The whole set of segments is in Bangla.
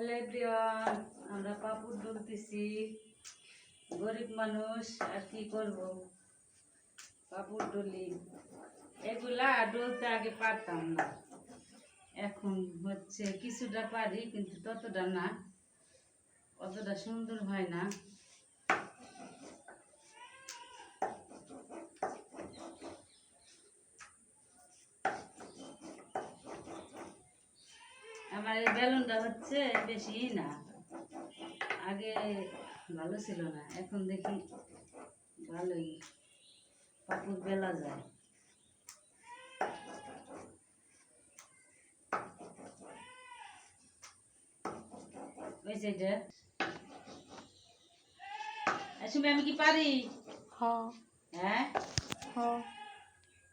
হ্যালো এভরিওয়ান, আমরা পাপড় ডলতেছি। গরিব মানুষ আর কি করব, পাপড় ডলি। এগুলা ডলতে আগে পারতাম না, এখন হচ্ছে কিছুটা পারি, কিন্তু ততটা না, অতটা সুন্দর হয় না। আমার এই বেলুনটা হচ্ছে বেশি না, আগে ভালো ছিল না, এখন দেখি ভালোই পাপড় বেলা যায়। ওই সাইডে আসলে আমি কি পারি? হ্যাঁ,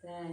তাই